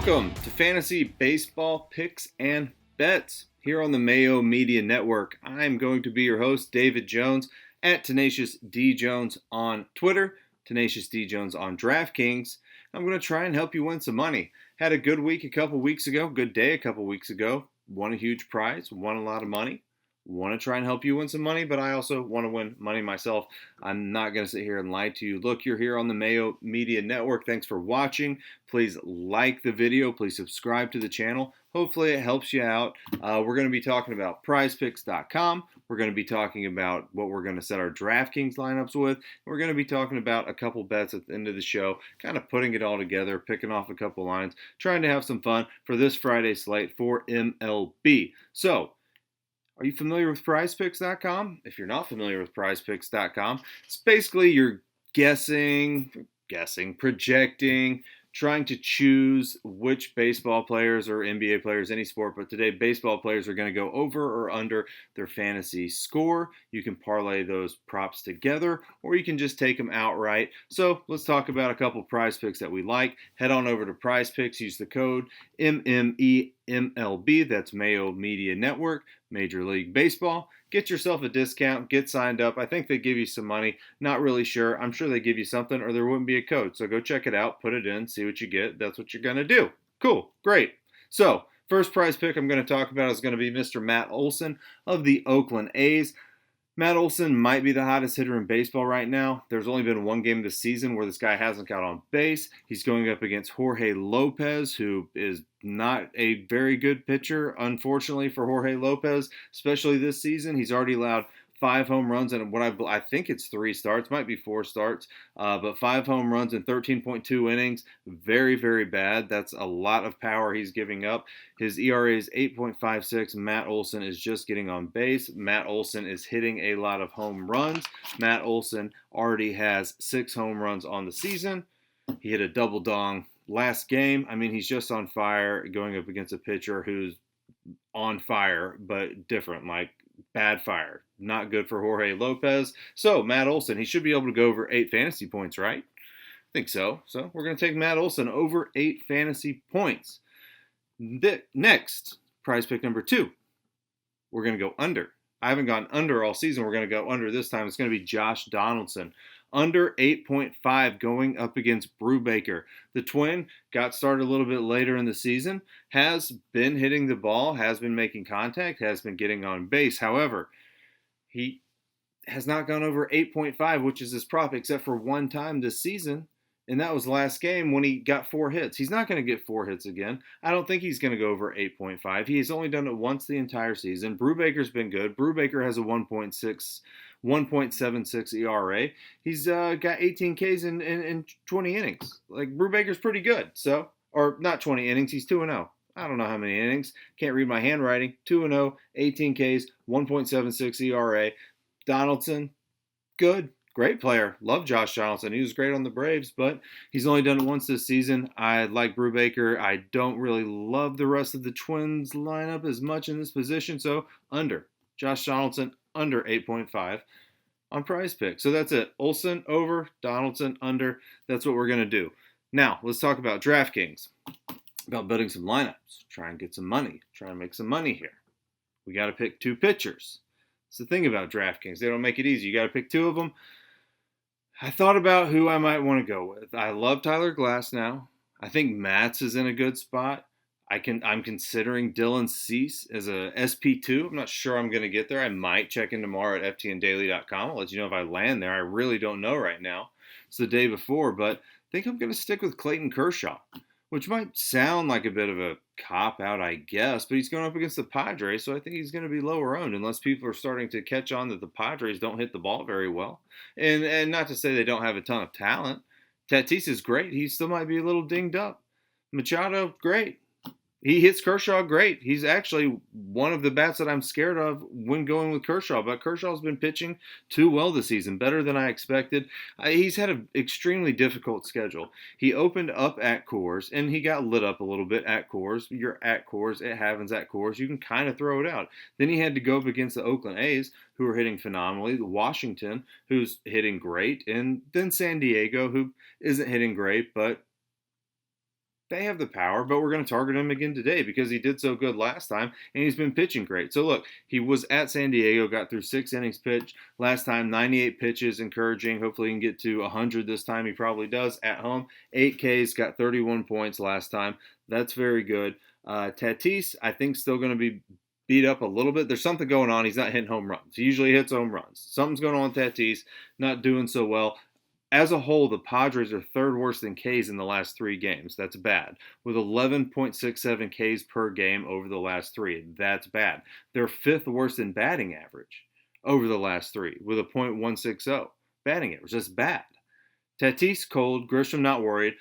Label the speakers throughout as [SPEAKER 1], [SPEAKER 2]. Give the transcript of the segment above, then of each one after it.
[SPEAKER 1] Welcome to Fantasy Baseball Picks and Bets here on the Mayo Media Network. I'm going to be your host, David Jones, at Tenacious D Jones on Twitter, Tenacious D Jones on DraftKings. I'm going to try and help you win some money. Had a good week a couple weeks ago, good day a couple weeks ago. Won a huge prize, won a lot of money. Want to try and help you win some money, but I also want to win money myself. I'm not going to sit here and lie to you. Look, you're here on the Mayo Media Network. Thanks for watching. Please like the video. Please subscribe to the channel. Hopefully it helps you out. We're going to be talking about prizepicks.com. We're going to be talking about what we're going to set our DraftKings lineups with. We're going to be talking about a couple bets at the end of the show, kind of putting it all together, picking off a couple lines, trying to have some fun for this Friday slate for MLB. So, are you familiar with prizepicks.com? If you're not familiar with prizepicks.com, it's basically you're guessing, projecting, trying to choose which baseball players or NBA players, any sport, but today baseball players are going to go over or under their fantasy score. You can parlay those props together, or you can just take them outright. So let's talk about a couple prize picks that we like. Head on over to Prize Picks, use the code MMEMLB, that's Mayo Media Network, Major League Baseball. Get yourself a discount, get signed up. I think they give you some money. Not really sure. I'm sure they give you something or there wouldn't be a code. So go check it out, put it in, see what you get. That's what you're going to do. Cool. Great. So first prize pick I'm going to talk about is going to be Mr. Matt Olson of the Oakland A's. Matt Olson might be the hottest hitter in baseball right now. There's only been one game this season where this guy hasn't got on base. He's going up against Jorge Lopez, who is not a very good pitcher, unfortunately, for Jorge Lopez, especially this season. He's already allowed 5 home runs and what I think it's 3 starts, might be 4 starts, but 5 home runs in 13.2 innings. Very, very bad. That's a lot of power he's giving up. His ERA is 8.56. Matt Olson is just getting on base. Matt Olson is hitting a lot of home runs. Matt Olson already has 6 home runs on the season. He hit a double dong last game. I mean, he's just on fire going up against a pitcher who's on fire, but different, like bad fire. Not good for Jorge Lopez. So Matt Olson, he should be able to go over 8 fantasy points, right? I think so. So we're going to take Matt Olson over 8 fantasy points. Next, prize pick number 2. We're going to go under. I haven't gone under all season. We're going to go under this time. It's going to be Josh Donaldson. Under 8.5 going up against Brubaker. The Twin got started a little bit later in the season, has been hitting the ball, has been making contact, has been getting on base. However, he has not gone over 8.5, which is his prop, except for one time this season, and that was last game when he got 4 hits. He's not going to get 4 hits again. I don't think he's going to go over 8.5. He's only done it once the entire season. Brubaker's been good. Brubaker has a 1.76 ERA. He's got 18 Ks in 20 innings. Like, Brubaker's pretty good. So, or not 20 innings, he's 2-0. I don't know how many innings. Can't read my handwriting. 2-0, 18 Ks, 1.76 ERA. Donaldson, good. Great player. Love Josh Donaldson. He was great on the Braves, but he's only done it once this season. I like Brubaker. I don't really love the rest of the Twins lineup as much in this position, so under. Josh Donaldson, under 8.5 on Prize Pick. So that's it. Olson, over. Donaldson, under. That's what we're going to do. Now, let's talk about DraftKings. About building some lineups. Try and get some money. Try and make some money here. We got to pick 2 pitchers. It's the thing about DraftKings. They don't make it easy. You got to pick 2 of them. I thought about who I might want to go with. I love Tyler Glass now. I think Matz is in a good spot. I'm considering Dylan Cease as a SP2. I'm not sure I'm going to get there. I might check in tomorrow at ftndaily.com. I'll let you know if I land there. I really don't know right now. It's the day before, but I think I'm going to stick with Clayton Kershaw, which might sound like a bit of a cop-out, I guess, but he's going up against the Padres, so I think he's going to be lower owned unless people are starting to catch on that the Padres don't hit the ball very well. And not to say they don't have a ton of talent. Tatis is great. He still might be a little dinged up. Machado, great. He hits Kershaw great. He's actually one of the bats that I'm scared of when going with Kershaw. But Kershaw's been pitching too well this season, better than I expected. He's had an extremely difficult schedule. He opened up at Coors, and he got lit up a little bit at Coors. You're at Coors. It happens at Coors. You can kind of throw it out. Then he had to go up against the Oakland A's, who are hitting phenomenally, Washington, who's hitting great, and then San Diego, who isn't hitting great, but they have the power, but we're going to target him again today because he did so good last time and he's been pitching great. So look, he was at San Diego, got through 6 innings pitched last time, 98 pitches, encouraging. Hopefully he can get to 100 this time. He probably does at home. 8 Ks, got 31 points last time. That's very good. Tatis, I think, still going to be beat up a little bit. There's something going on. He's not hitting home runs. He usually hits home runs. Something's going on with Tatis, not doing so well. As a whole, the Padres are third worst in Ks in the last 3 games. That's bad. With 11.67 Ks per game over the last 3. That's bad. They're fifth worst in batting average over the last 3 with a .160 batting average. That's bad. Tatis, cold. Grisham, not worried.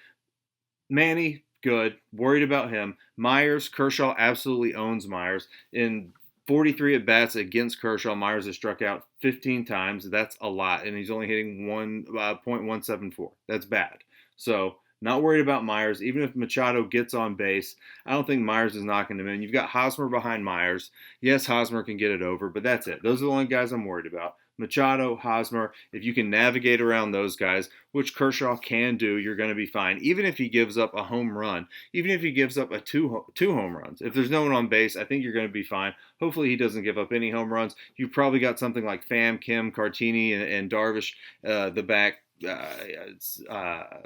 [SPEAKER 1] Manny, good. Worried about him. Myers, Kershaw absolutely owns Myers. In 43 at-bats against Kershaw, Myers has struck out 15 times. That's a lot, and he's only hitting .174. That's bad. So, not worried about Myers. Even if Machado gets on base, I don't think Myers is knocking him in. You've got Hosmer behind Myers. Yes, Hosmer can get it over, but that's it. Those are the only guys I'm worried about. Machado, Hosmer, if you can navigate around those guys, which Kershaw can do, you're going to be fine. Even if he gives up a home run, even if he gives up two home runs, if there's no one on base, I think you're going to be fine. Hopefully he doesn't give up any home runs. You've probably got something like Pham, Kim, Cartini, and Darvish, the back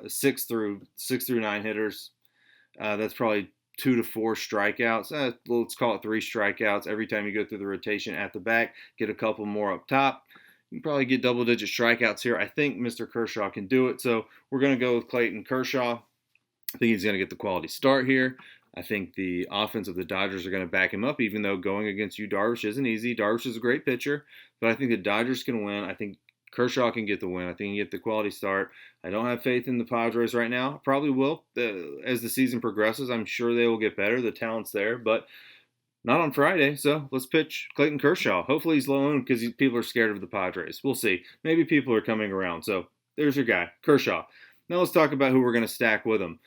[SPEAKER 1] 6 through 9 hitters. That's probably 2 to 4 strikeouts. Let's call it 3 strikeouts every time you go through the rotation at the back. Get a couple more up top. You can probably get double-digit strikeouts here. I think Mr. Kershaw can do it. So we're going to go with Clayton Kershaw. I think he's going to get the quality start here. I think the offense of the Dodgers are going to back him up, even though going against Yu Darvish isn't easy. Darvish is a great pitcher, but I think the Dodgers can win. I think Kershaw can get the win. I think he can get the quality start. I don't have faith in the Padres right now. I probably will. As the season progresses, I'm sure they will get better. The talent's there, but not on Friday. So let's pitch Clayton Kershaw. Hopefully he's low owned because people are scared of the Padres. We'll see. Maybe people are coming around. So there's your guy, Kershaw. Now let's talk about who we're going to stack with him.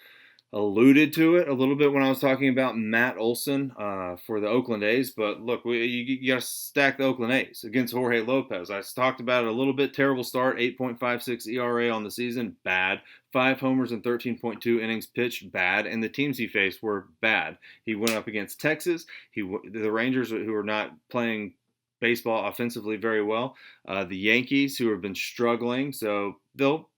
[SPEAKER 1] Alluded to it a little bit when I was talking about Matt Olson for the Oakland A's, but look, you got to stack the Oakland A's against Jorge Lopez. I talked about it a little bit. Terrible start, 8.56 ERA on the season, bad. 5 homers and 13.2 innings pitched, bad. And the teams he faced were bad. He went up against Texas. The Rangers, who are not playing baseball offensively very well. The Yankees, who have been struggling, so they'll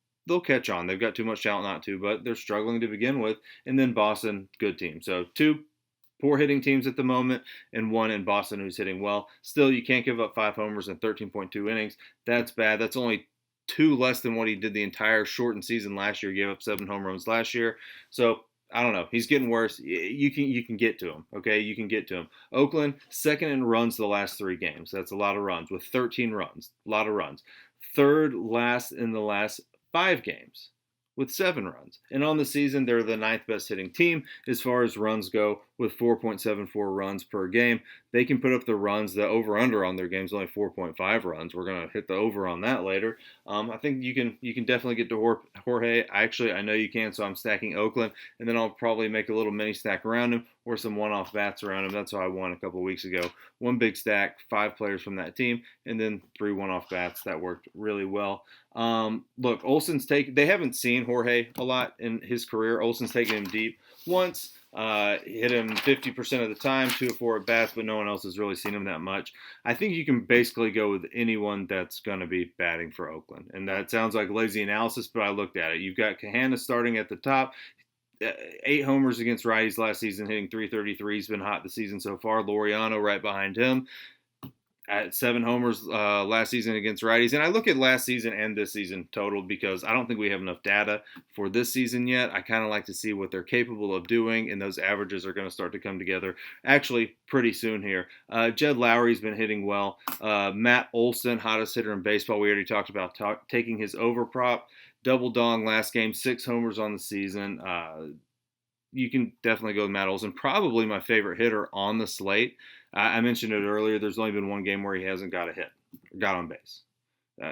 [SPEAKER 1] catch on. They've got too much talent not to, but they're struggling to begin with. And then Boston, good team. So 2 poor hitting teams at the moment, and 1 in Boston who's hitting well. Still, you can't give up 5 homers and 13.2 innings. That's bad. That's only 2 less than what he did the entire shortened season last year. He gave up 7 home runs last year. So I don't know. He's getting worse. You can get to him. Okay, you can get to him. Oakland, second in runs the last 3 games. That's a lot of runs with 13 runs. A lot of runs. Third last in the last 5 games with 7 runs. And on the season, they're the 9th best hitting team as far as runs go with 4.74 runs per game. They can put up the runs. The over-under on their game is only 4.5 runs. We're going to hit the over on that later. I think you can definitely get to Jorge. I know you can, so I'm stacking Oakland, and then I'll probably make a little mini stack around him or some one-off bats around him. That's how I won a couple of weeks ago. 1 big stack, 5 players from that team, and then 3 one-off bats. That worked really well. Look, they haven't seen Jorge a lot in his career. Olson's taken him deep once. Hit him 50% of the time, 2 or 4 at bats, but no one else has really seen him that much. I think you can basically go with anyone that's going to be batting for Oakland. And that sounds like lazy analysis, but I looked at it. You've got Kahana starting at the top. 8 homers against righties last season, hitting .333. He's been hot the season so far. Laureano right behind him at 7 homers last season against righties. And I look at last season and this season total because I don't think we have enough data for this season yet. I kind of like to see what they're capable of doing, and those averages are going to start to come together actually pretty soon here. Jed Lowry's been hitting well. Matt Olson, hottest hitter in baseball. We already talked about taking his over prop. Double dong last game, 6 homers on the season. You can definitely go with Matt Olson. Probably my favorite hitter on the slate. I mentioned it earlier. There's only been 1 game where he hasn't got a hit, got on base.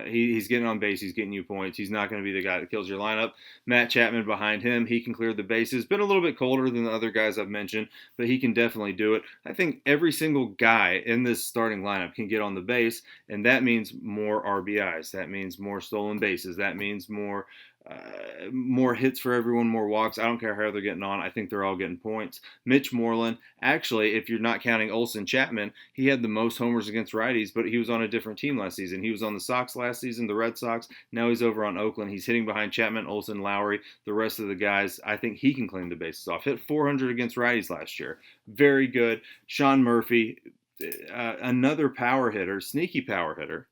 [SPEAKER 1] He's getting on base. He's getting you points. He's not going to be the guy that kills your lineup. Matt Chapman behind him. He can clear the bases. Been a little bit colder than the other guys I've mentioned, but he can definitely do it. I think every single guy in this starting lineup can get on the base, and that means more RBIs. That means more stolen bases. That means more more hits for everyone, more walks. I don't care how they're getting on. I think they're all getting points. Mitch Moreland, actually, if you're not counting Olson Chapman, he had the most homers against righties, but he was on a different team last season. He was on the Sox last season, the Red Sox. Now he's over on Oakland. He's hitting behind Chapman, Olson, Lowry, the rest of the guys. I think he can clean the bases off. Hit 400 against righties last year. Very good. Sean Murphy, another power hitter, sneaky power hitter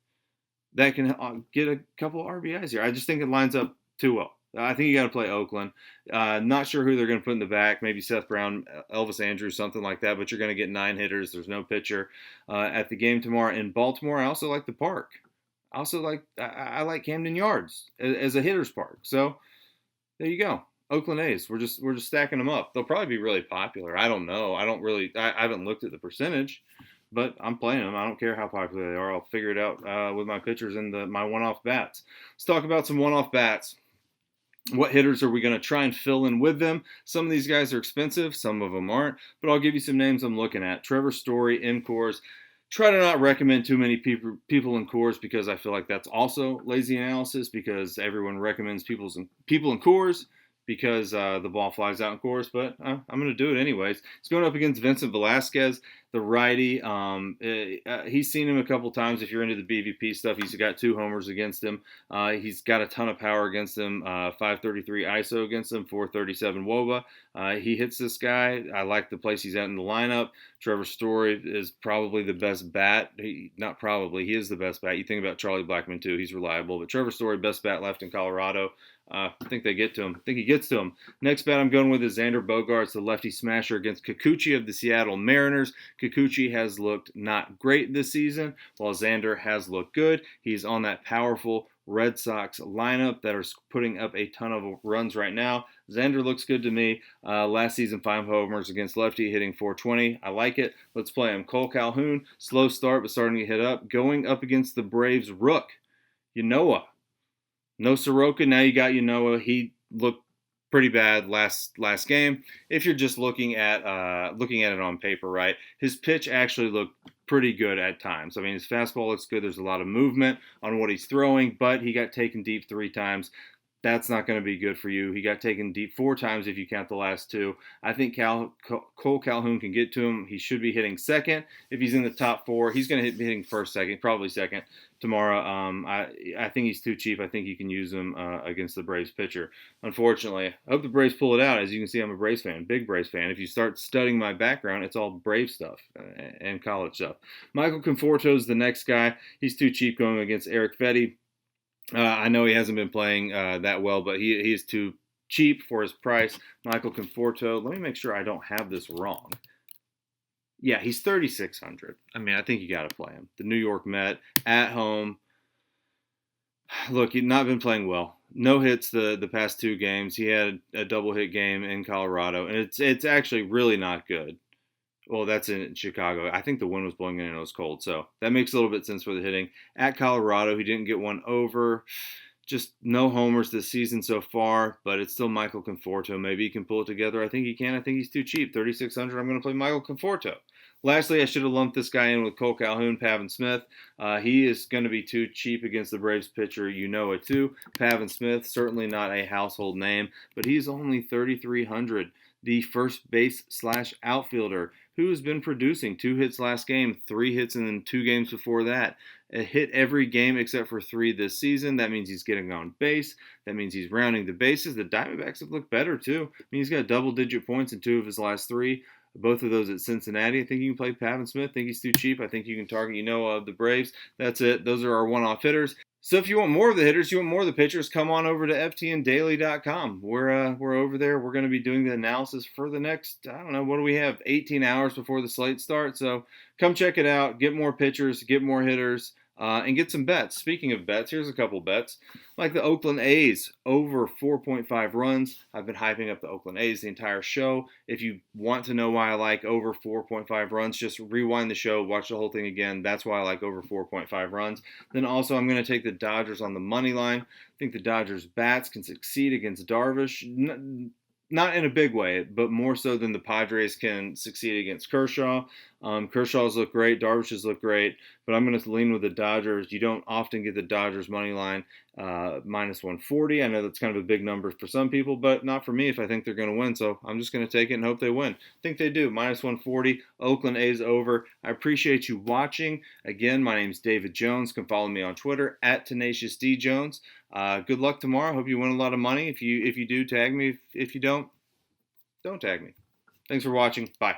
[SPEAKER 1] that can get a couple of RBIs here. I just think it lines up too well. I think you got to play Oakland. Not sure who they're going to put in the back. Maybe Seth Brown, Elvis Andrews, something like that. But you're going to get 9 hitters. There's no pitcher at the game tomorrow in Baltimore. I also like the park. I like Camden Yards as a hitter's park. So there you go. Oakland A's. We're just stacking them up. They'll probably be really popular. I don't know. I haven't looked at the percentage, but I'm playing them. I don't care how popular they are. I'll figure it out with my pitchers and my one-off bats. Let's talk about some one-off bats. What hitters are we going to try and fill in with them? Some of these guys are expensive. Some of them aren't. But I'll give you some names I'm looking at. Trevor Story in Coors. Try to not recommend too many people in Coors because I feel like that's also lazy analysis because everyone recommends people in Coors because the ball flies out in Coors, but I'm going to do it anyways. He's going up against Vincent Velasquez, the righty. He's seen him a couple times. If you're into the BVP stuff, he's got 2 homers against him. He's got a ton of power against him, 533 ISO against him, 437 WOBA. He hits this guy. I like the place he's at in the lineup. Trevor Story is probably the best bat. He is the best bat. You think about Charlie Blackmon too. He's reliable. But Trevor Story, best bat left in Colorado. I think they get to him. I think he gets to him. Next bat I'm going with is Xander Bogaerts, the lefty smasher against Kikuchi of the Seattle Mariners. Kikuchi has looked not great this season, while Xander has looked good. He's on that powerful Red Sox lineup that are putting up a ton of runs right now. Xander looks good to me. Last season, 5 homers against lefty, hitting 420. I like it. Let's play him. Cole Calhoun, slow start, but starting to hit up. Going up against the Braves rook, Yanoa. No Soroka. Now you got Yanoa. He looked pretty bad last game. If you're just looking at it on paper, right? His pitch actually looked pretty good at times. I mean, his fastball looks good. There's a lot of movement on what he's throwing, but he got taken deep 3 times. That's not going to be good for you. He got taken deep 4 times if you count the last 2. I think Cole Calhoun can get to him. He should be hitting second. If he's in the top 4, he's going to be hitting first, second, probably second tomorrow. I think he's too cheap. I think you can use him against the Braves pitcher. Unfortunately, I hope the Braves pull it out. As you can see, I'm a Braves fan, big Braves fan. If you start studying my background, it's all Brave stuff and college stuff. Michael Conforto is the next guy. He's too cheap going against Eric Fetty. I know he hasn't been playing that well, but he is too cheap for his price. Michael Conforto. Let me make sure I don't have this wrong. Yeah, he's 3,600. I mean, I think you got to play him. The New York Met at home. Look, he's not been playing well. No hits the past 2 games. He had a double hit game in Colorado, and it's actually really not good. Well, that's in Chicago. I think the wind was blowing in and it was cold. So that makes a little bit of sense for the hitting. At Colorado, he didn't get one over. Just no homers this season so far, but it's still Michael Conforto. Maybe he can pull it together. I think he can. I think he's too cheap. 3,600. I'm going to play Michael Conforto. Lastly, I should have lumped this guy in with Cole Calhoun, Pavin Smith. He is going to be too cheap against the Braves pitcher. You know it too. Pavin Smith, certainly not a household name, but he's only 3,300. The first base / outfielder who has been producing 2 hits last game, 3 hits in then 2 games before that. A hit every game except for 3 this season. That means he's getting on base. That means he's rounding the bases. The Diamondbacks have looked better too. I mean, he's got double-digit points in 2 of his last 3. Both of those at Cincinnati. I think you can play Pavin Smith. I think he's too cheap. I think you can target, the Braves. That's it. Those are our one-off hitters. So if you want more of the hitters, you want more of the pitchers, come on over to ftndaily.com. We're over there. We're going to be doing the analysis for the next, what do we have, 18 hours before the slate starts. So come check it out. Get more pitchers, get more hitters, and get some bets. Speaking of bets, here's a couple bets. Like the Oakland A's, over 4.5 runs. I've been hyping up the Oakland A's the entire show. If you want to know why I like over 4.5 runs, just rewind the show, watch the whole thing again. That's why I like over 4.5 runs. Then also I'm going to take the Dodgers on the money line. I think the Dodgers bats can succeed against Darvish. not in a big way, but more so than the Padres can succeed against Kershaw. Kershaw's look great, Darvish's look great, but I'm going to lean with the Dodgers. You don't often get the Dodgers money line minus 140. I know that's kind of a big number for some people, but not for me if I think they're going to win. So I'm just going to take it and hope they win. I think they do. Minus 140, Oakland A's over. I appreciate you watching. Again, my name's David Jones. You can follow me on Twitter at TenaciousDJones. Good luck tomorrow. Hope you win a lot of money. If you do, tag me. If you don't tag me. Thanks for watching. Bye.